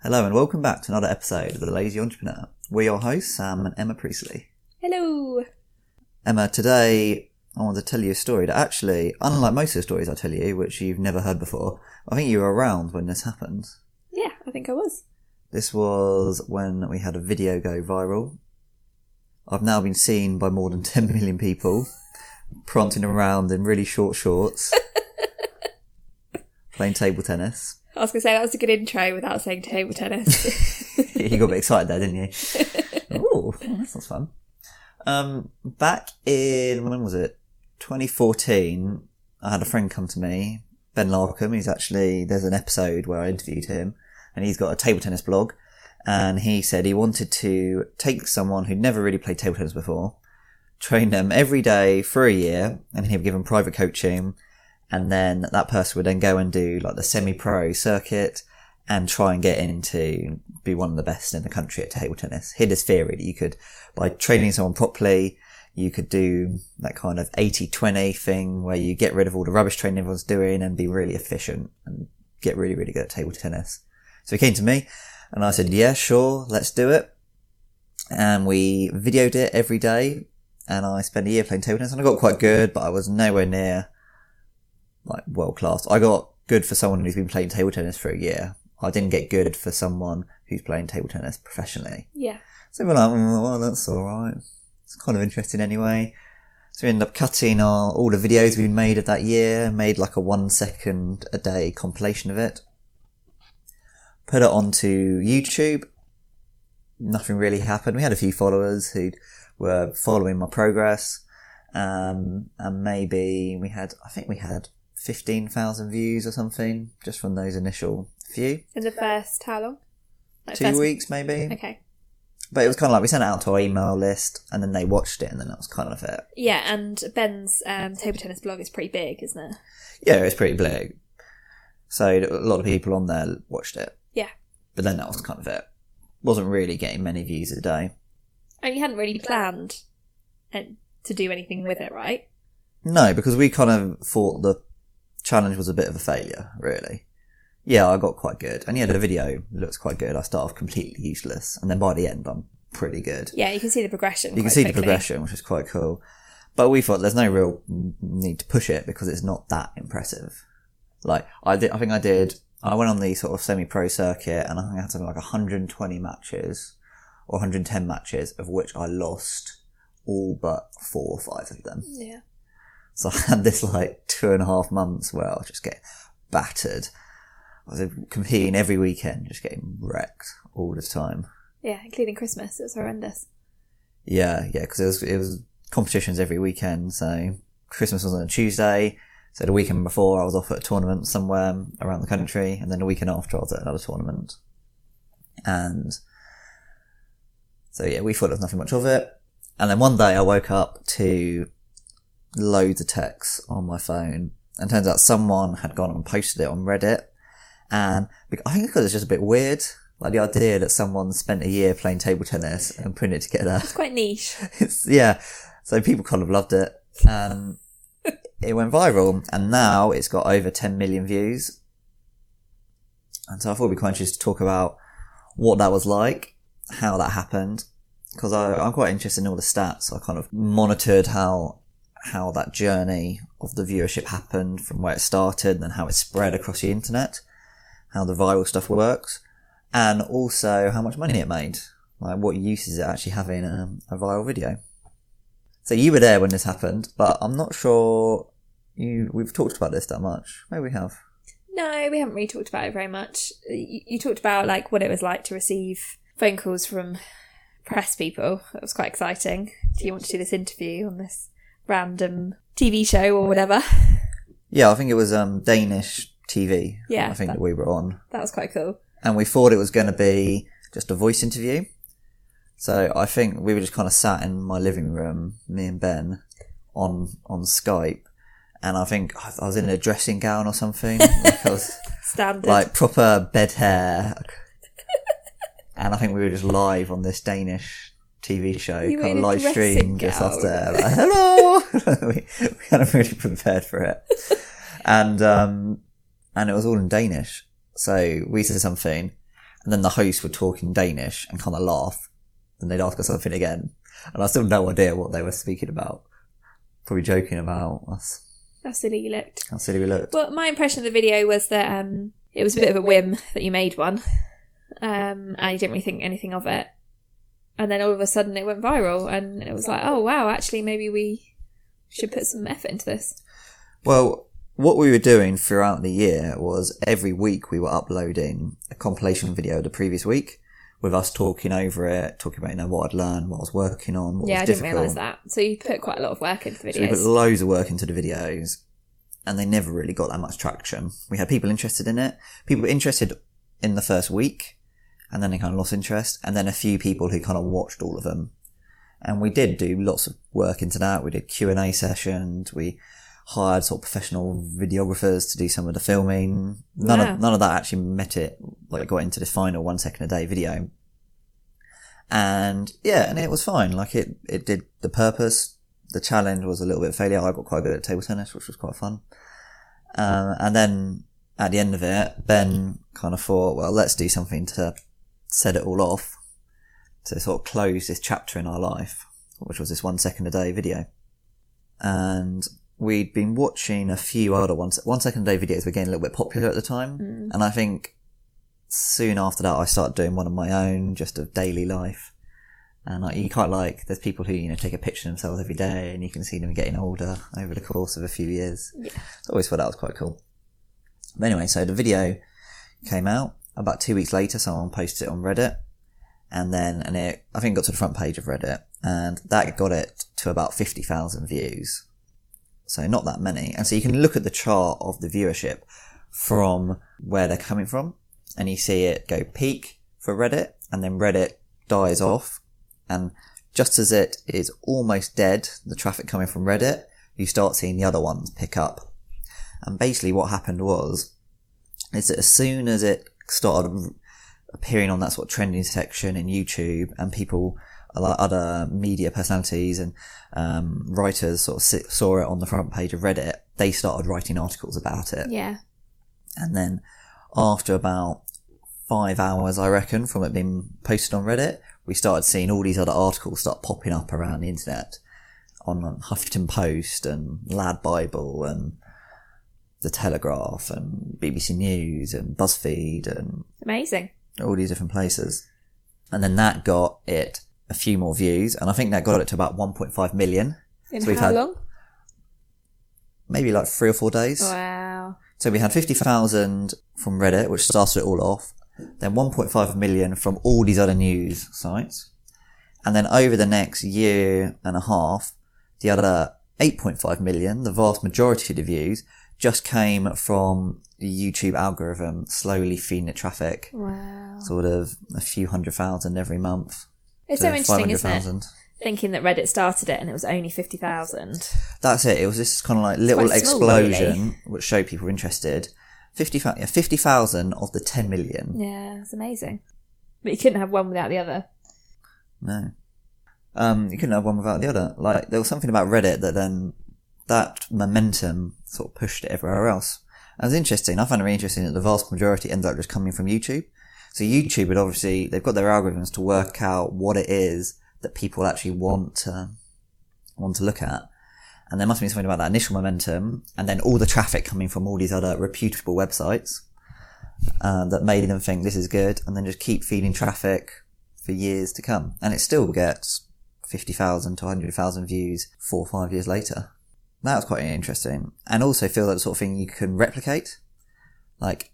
Hello and welcome back to another episode of The Lazy Entrepreneur. We're your hosts, Sam and Emma Priestley. Hello. Emma, today I want to tell you a story that actually, unlike most of the stories I tell you, which you've never heard before, I think you were around when this happened. Yeah, I think I was. This was when we had a video go viral. I've now been seen by more than 10 million people, prancing around in really short shorts, playing table tennis. I was going to say, that was a good intro without saying table tennis. You got a bit excited there, didn't you? Ooh, that sounds fun. Back in, when was it? 2014, I had a friend come to me, Ben Larkham. There's an episode where I interviewed him, and he's got a table tennis blog, and he said he wanted to take someone who'd never really played table tennis before, train them every day for a year, and he'd give them private coaching, and then that person would then go and do like the semi-pro circuit and try and get into be one of the best in the country at table tennis. He had this theory that you could, by training someone properly, you could do that kind of 80-20 thing where you get rid of all the rubbish training everyone's doing and be really efficient and get really, really good at table tennis. So he came to me and I said, yeah, sure, let's do it. And we videoed it every day, and I spent a year playing table tennis, and I got quite good, but I was nowhere near like world class. I got good for someone who's been playing table tennis for a year. I didn't get good for someone who's playing table tennis professionally. Yeah. So we're like, well, that's alright. It's kind of interesting anyway. So we ended up cutting all the videos we made of that year, made like a 1 second a day compilation of it. Put it onto YouTube. Nothing really happened. We had a few followers who were following my progress. And maybe I think we had 15,000 views or something just from those initial few. In the first, how long? Like 2 weeks maybe. Okay. But it was kind of like we sent it out to our email list and then they watched it and then that was kind of it. Yeah, and Ben's table tennis blog is pretty big, isn't it? Yeah, it was pretty big. So a lot of people on there watched it. Yeah. But then that was kind of it. Wasn't really getting many views a day. And you hadn't really planned to do anything with it, right? No, because we kind of thought the challenge was a bit of a failure, really. Yeah, I got quite good. And yeah, the video looks quite good. I start off completely useless. And then by the end, I'm pretty good. Yeah, you can see the progression. You can see the progression, which is quite cool. But we thought there's no real need to push it because it's not that impressive. Like, I went on the sort of semi-pro circuit and I think I had something like 120 matches or 110 matches, of which I lost all but 4 or 5 of them. Yeah. So I had this like 2.5 months where I was just getting battered. I was competing every weekend, just getting wrecked all the time. Yeah, including Christmas. It was horrendous. Yeah, because it was competitions every weekend. So Christmas was on a Tuesday. So the weekend before I was off at a tournament somewhere around the country, and then the weekend after I was at another tournament. And so yeah, we thought there was nothing much of it. And then one day I woke up to loads of texts on my phone, and turns out someone had gone and posted it on Reddit. And I think because it's just a bit weird, like the idea that someone spent a year playing table tennis and putting it together. It's quite niche. Yeah. So people kind of loved it. And it went viral, and now it's got over 10 million views. And so I thought it'd be quite interesting to talk about what that was like, how that happened, because I'm quite interested in all the stats. So I kind of monitored how that journey of the viewership happened from where it started and then how it spread across the internet, how the viral stuff works, and also how much money it made. Like, what use is it actually having a viral video? So you were there when this happened, but I'm not sure we've talked about this that much. Maybe we have. No, we haven't really talked about it very much. You talked about like what it was like to receive phone calls from press people. That was quite exciting. Do you want to do this interview on this random TV show or whatever? Yeah, I think it was Danish TV. Yeah, I think that we were on. That was quite cool. And we thought it was going to be just a voice interview. So I think we were just kind of sat in my living room, me and Ben, on Skype. And I think I was in a dressing gown or something. Like I was standard. Like proper bed hair. And I think we were just live on this Danish TV show, you kind of live stream, just us there, like, hello! we kind of really prepared for it. And it was all in Danish. So we said something, and then the host would talk in Danish and kind of laugh, and they'd ask us something again, and I still had no idea what they were speaking about. Probably joking about us. How silly you looked. How silly we looked. Well, my impression of the video was that it was a bit of a whim that you made one, and you didn't really think anything of it. And then all of a sudden it went viral, and it was like, oh wow, actually maybe we should put some effort into this. Well, what we were doing throughout the year was every week we were uploading a compilation video the previous week with us talking over it, talking about what I'd learned, what I was working on, what was difficult. I didn't realise that. So you put quite a lot of work into the videos. So we put loads of work into the videos, and they never really got that much traction. We had people interested in it. People were interested in the first week, and then they kind of lost interest, and then a few people who kind of watched all of them. And we did do lots of work into that. We did Q&A sessions. We hired sort of professional videographers to do some of the filming. None of that actually got into this final 1 second a day video. And it was fine. Like it did the purpose. The challenge was a little bit of failure. I got quite good at table tennis, which was quite fun. And then at the end of it, Ben kind of thought, well, let's do something to set it all off, to sort of close this chapter in our life, which was this 1 second a day video. And we'd been watching a few other 1 second a day videos were getting a little bit popular at the time. And I think soon after that I started doing one of my own, just of daily life. And you quite there's people who, take a picture of themselves every day and you can see them getting older over the course of a few years. Yeah. I always thought that was quite cool. But anyway, so the video came out. About 2 weeks later, someone posted it on Reddit. And it, I think, got to the front page of Reddit. And that got it to about 50,000 views. So not that many. And so you can look at the chart of the viewership from where they're coming from. And you see it go peak for Reddit. And then Reddit dies off. And just as it is almost dead, the traffic coming from Reddit, you start seeing the other ones pick up. And basically what happened is that as soon as it started appearing on that sort of trending section in YouTube, and people, like other media personalities and writers sort of saw it on the front page of Reddit, they started writing articles about it. Yeah. And then after about 5 hours, I reckon, from it being posted on Reddit, we started seeing all these other articles start popping up around the internet on Huffington Post and Lad Bible and The Telegraph and BBC News and BuzzFeed and amazing, all these different places. And then that got it a few more views, and I think that got it to about 1.5 million. In so how long? Maybe 3 or 4 days. Wow. So we had 50,000 from Reddit, which started it all off. Then 1.5 million from all these other news sites. And then over the next year and a half, the other 8.5 million, the vast majority of the views, just came from the YouTube algorithm slowly feeding it traffic. Wow. Sort of a few 100,000 every month. It's so interesting, isn't it? Thinking that Reddit started it and it was only 50,000. That's it. It was this kind of little explosion, really, which showed people were interested. 50,000 of the 10 million. Yeah, it's amazing. But you couldn't have one without the other. No. You couldn't have one without the other. There was something about Reddit that momentum sort of pushed it everywhere else. And it was interesting. I found it really interesting that the vast majority ended up just coming from YouTube. So YouTube would obviously, they've got their algorithms to work out what it is that people actually want to look at. And there must be something about that initial momentum, and then all the traffic coming from all these other reputable websites that made them think this is good, and then just keep feeding traffic for years to come. And it still gets 50,000 to 100,000 views 4 or 5 years later. That was quite interesting. And also feel like the sort of thing you can replicate.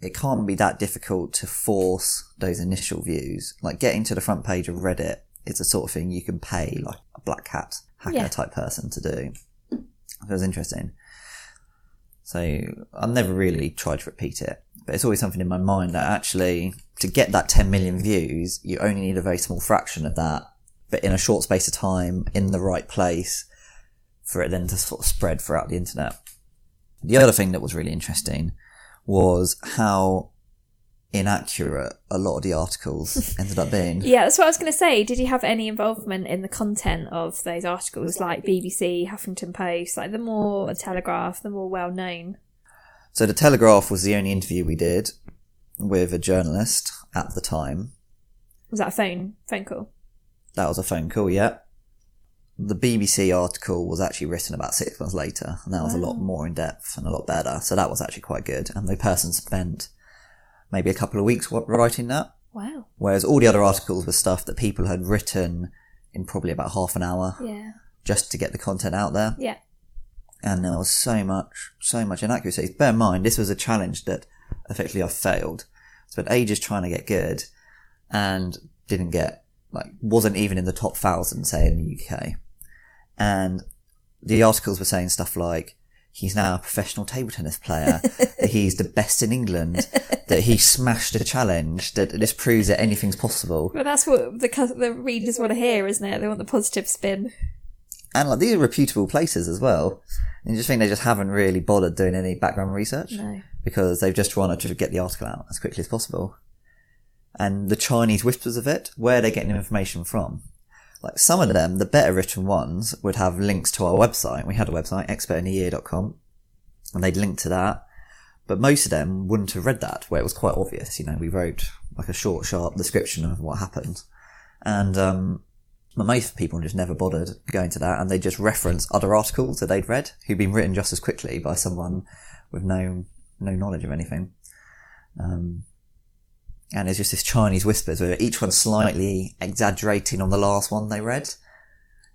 It can't be that difficult to force those initial views. Getting to the front page of Reddit is the sort of thing you can pay a black hat hacker type person to do. It was interesting. So I've never really tried to repeat it, but it's always something in my mind that actually to get that 10 million views, you only need a very small fraction of that, but in a short space of time, in the right place, for it then to sort of spread throughout the internet. The other thing that was really interesting was how inaccurate a lot of the articles ended up being. Yeah, that's what I was going to say. Did you have any involvement in the content of those articles, like BBC, Huffington Post, the more Telegraph, the more well-known? So the Telegraph was the only interview we did. with a journalist at the time. Was that a phone call? That was a phone call, yeah. The BBC article was actually written about 6 months later, and that was a lot more in depth and a lot better. So that was actually quite good. And the person spent maybe a couple of weeks writing that. Wow. Whereas all the other articles were stuff that people had written in probably about half an hour. Yeah. Just to get the content out there. Yeah. And there was so much inaccuracies. Bear in mind, this was a challenge that effectively I failed. Spent ages trying to get good and didn't get, wasn't even in the top 1,000, say, in the UK. And the articles were saying stuff like, he's now a professional table tennis player, that he's the best in England, that he smashed a challenge, that this proves that anything's possible. But that's what the readers want to hear, isn't it? They want the positive spin. And these are reputable places as well. And you just think they just haven't really bothered doing any background research. No. Because they've just wanted to get the article out as quickly as possible. And the Chinese whispers of it, where are they getting information from? Some of them, the better written ones, would have links to our website. We had a website, expertintheyear.com, and they'd link to that. But most of them wouldn't have read that, where it was quite obvious. We wrote a short, sharp description of what happened. And but most people just never bothered going to that, and they just reference other articles that they'd read, who'd been written just as quickly by someone with no knowledge of anything. And it's just this Chinese whispers where each one's slightly exaggerating on the last one they read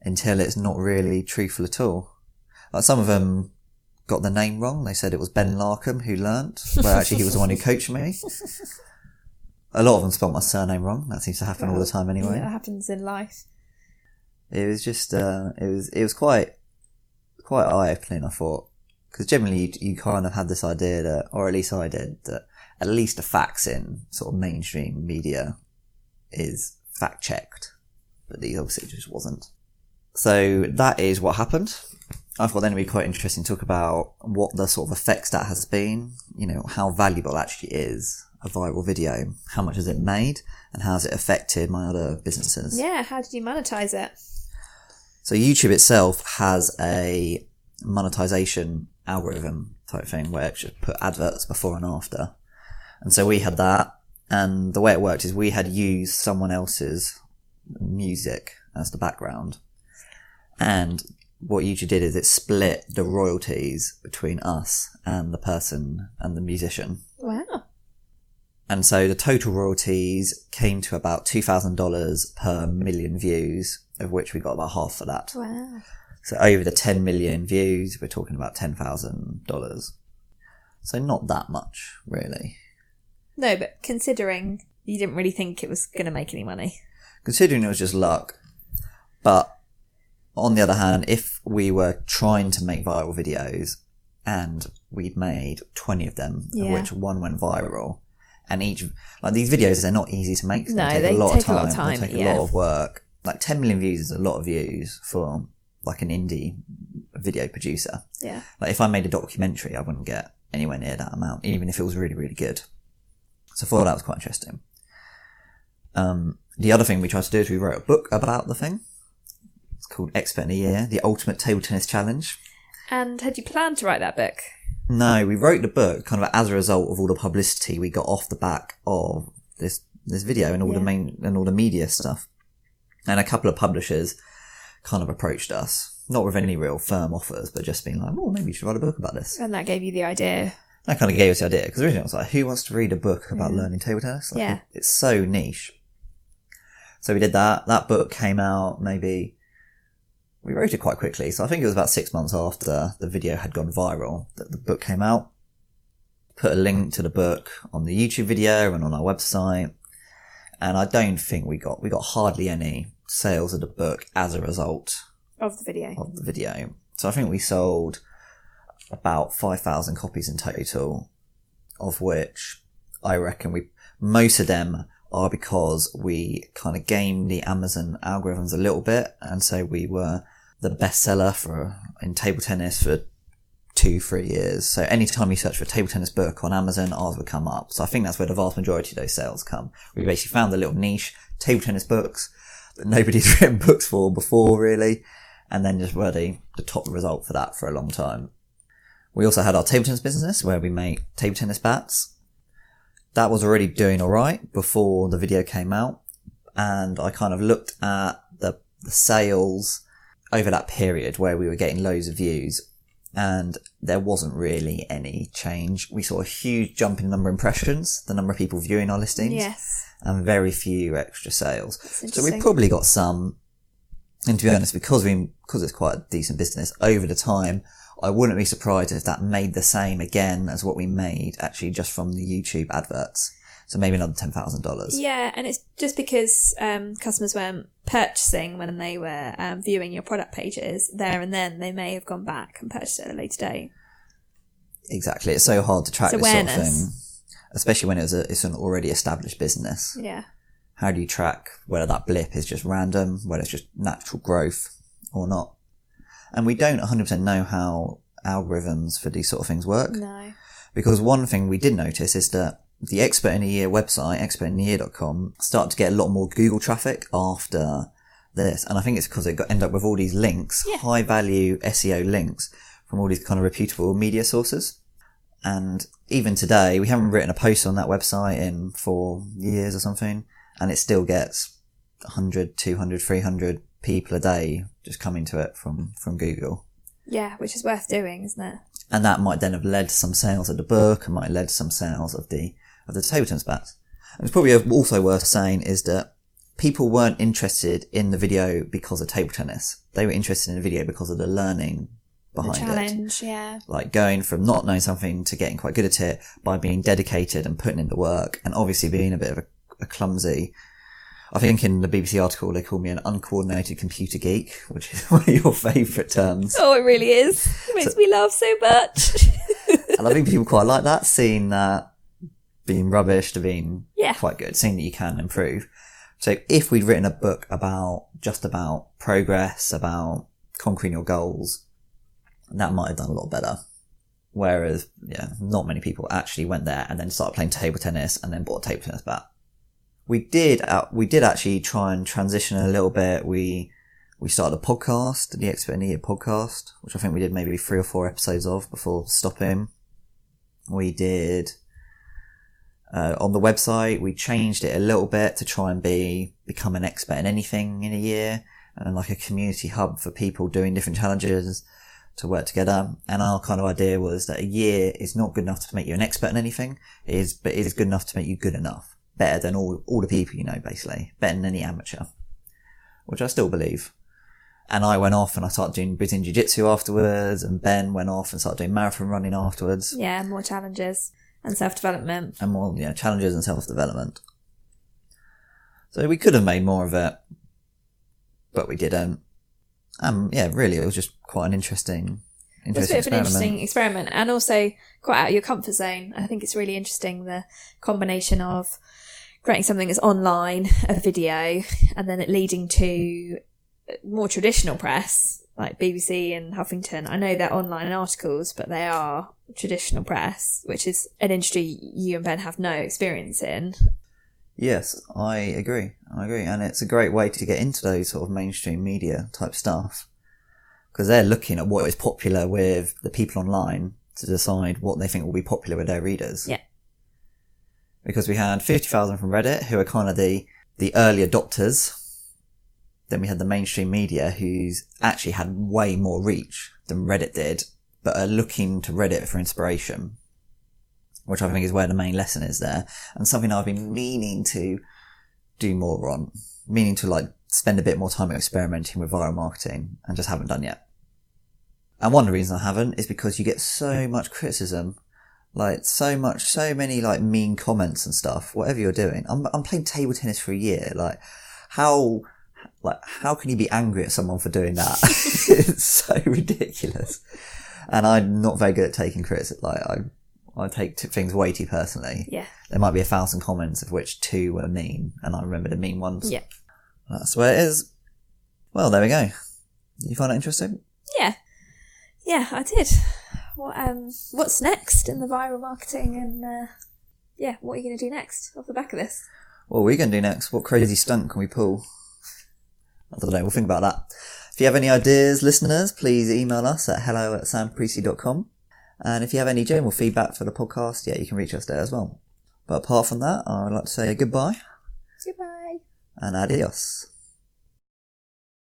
until it's not really truthful at all. Some of them got the name wrong. They said it was Ben Larkham who learnt, where actually he was the one who coached me. A lot of them spelt my surname wrong. That seems to happen all the time anyway. Yeah, it happens in life. It was just, it was quite eye-opening, I thought. Because generally you kind of had this idea that, or at least I did, that at least the facts in sort of mainstream media is fact-checked. But these obviously just wasn't. So that is what happened. I thought then it'd be quite interesting to talk about what the sort of effects that has been, how valuable actually is a viral video, how much has it made, and how has it affected my other businesses. Yeah, how did you monetize it? So YouTube itself has a monetization algorithm type thing where it should put adverts before and after. And so we had that, and the way it worked is we had used someone else's music as the background. And what YouTube did is it split the royalties between us and the person and the musician. Wow. And so the total royalties came to about $2,000 per million views, of which we got about half of that. Wow. So over the 10 million views, we're talking about $10,000. So not that much, really. No, but considering you didn't really think it was going to make any money. Considering it was just luck. But on the other hand, if we were trying to make viral videos and we'd made 20 of them, of which one went viral, and each, these videos, they're not easy to make. No, they take a lot of time. They take a lot of work. 10 million views is a lot of views for an indie video producer. Yeah. If I made a documentary, I wouldn't get anywhere near that amount, even if it was really, really good. So I thought that was quite interesting. The other thing we tried to do is we wrote a book about the thing. It's called Expert in a Year, The Ultimate Table Tennis Challenge. And had you planned to write that book? No, we wrote the book kind of as a result of all the publicity we got off the back of this video and all the media stuff. And a couple of publishers kind of approached us, not with any real firm offers, but just being like, maybe you should write a book about this. And that gave you the idea. That kind of gave us the idea, because originally I was like, who wants to read a book about learning table tennis? It's so niche. So we did that. That book came out we wrote it quite quickly. So I think it was about 6 months after the video had gone viral that the book came out. Put a link to the book on the YouTube video and on our website. And I don't think we got hardly any sales of the book as a result of the video. So I think we sold about 5,000 copies in total, of which I reckon most of them are because we kind of gamed the Amazon algorithms a little bit, and so we were the bestseller in table tennis for 2-3 years. So anytime you search for a table tennis book on Amazon, ours would come up. So I think that's where the vast majority of those sales come. We basically found the little niche table tennis books that nobody's written books for before, really, and then just were the top result for that for a long time. We also had our table tennis business where we make table tennis bats. that was already doing all right before the video came out. And I kind of looked at the sales over that period where we were getting loads of views, and there wasn't really any change. We saw a huge jump in the number of impressions, the number of people viewing our listings, Yes. and very few extra sales. That's So we interesting. probably got some, and to be honest, because it's quite a decent business, over the time, I wouldn't be surprised if that made the same again as what we made actually just from the YouTube adverts. So maybe another $10,000. Yeah, and it's just because customers weren't purchasing when they were viewing your product pages there and then, they may have gone back and purchased it at a later date. Exactly. It's so hard to track It's this sort of awareness. thing, especially when it's an already established business. Yeah. How do you track whether that blip is just random, whether it's just natural growth or not? And we don't 100% know how algorithms for these sort of things work. No. Because one thing we did notice is that the Expert in a Year website, expertinayear.com, started to get a lot more Google traffic after this. And I think it's because it ended up with all these links, high value SEO links from all these kind of reputable media sources. And even today, we haven't written a post on that website in 4 years or something, and it still gets 100, 200, 300 people a day just coming to it from Google. Yeah, which is worth doing, isn't it? And that might then have led to some sales of the book and might have led to some sales of the table tennis bats. And it's probably also worth saying is that people weren't interested in the video because of table tennis. They were interested in the video because of the learning behind The challenge, yeah. Like going from not knowing something to getting quite good at it by being dedicated and putting in the work, and obviously being a bit of a clumsy. I think in the BBC article they called me an uncoordinated computer geek, which is one of your favourite terms. Oh, it really is. It makes me laugh so much. And I think people quite like that, seeing that being rubbish to being Yeah. quite good, seeing that you can improve. So if we'd written a book about progress, about conquering your goals, that might have done a lot better. Whereas, yeah, not many people actually went there and then started playing table tennis and then bought a table tennis bat. We did actually try and transition a little bit. We started a podcast, the Expert in a Year podcast, which I think we did maybe 3 or 4 episodes of before stopping. We did, on the website, we changed it a little bit to try and become an expert in anything in a year, and like a community hub for people doing different challenges to work together. And our kind of idea was that a year is not good enough to make you an expert in anything, but it is good enough to make you good enough. Better than all the people you know, basically. Better than any amateur. Which I still believe. And I went off and I started doing Brazilian Jiu-Jitsu afterwards, and Ben went off and started doing marathon running afterwards. Yeah, more challenges and self-development. And more, challenges and self-development. So we could have made more of it, but we didn't. Really, it was just quite an interesting It's a bit of an interesting experiment, and also quite out of your comfort zone. I think it's really interesting, the combination of creating something that's online, a video, and then it leading to more traditional press, like BBC and Huffington. I know they're online articles, but they are traditional press, which is an industry you and Ben have no experience in. Yes, I agree. And it's a great way to get into those sort of mainstream media type stuff. Because they're looking at what is popular with the people online to decide what they think will be popular with their readers. Yeah. Because we had 50,000 from Reddit, who are kind of the early adopters. Then we had the mainstream media, who's actually had way more reach than Reddit did, but are looking to Reddit for inspiration. Which I think is where the main lesson is there. And something I've been meaning to do more on. Meaning to spend a bit more time experimenting with viral marketing, and just haven't done yet. And one of the reasons I haven't is because you get so much criticism, so many mean comments and stuff, whatever you're doing. I'm playing table tennis for a year. How can you be angry at someone for doing that? It's so ridiculous. And I'm not very good at taking criticism. I take things way too personally. Yeah. There might be 1,000 comments of which 2 were mean, and I remember the mean ones. Yeah. That's the way it is. Well, there we go. Did you find it interesting? Yeah. Yeah, I did. What's next in the viral marketing, and what are you going to do next off the back of this? What are we going to do next? What crazy stunt can we pull? I don't know. We'll think about that. If you have any ideas, listeners, please email us at hello@samprecy.com. And if you have any general feedback for the podcast, you can reach us there as well. But apart from that, I would like to say goodbye Goodbye. and adios.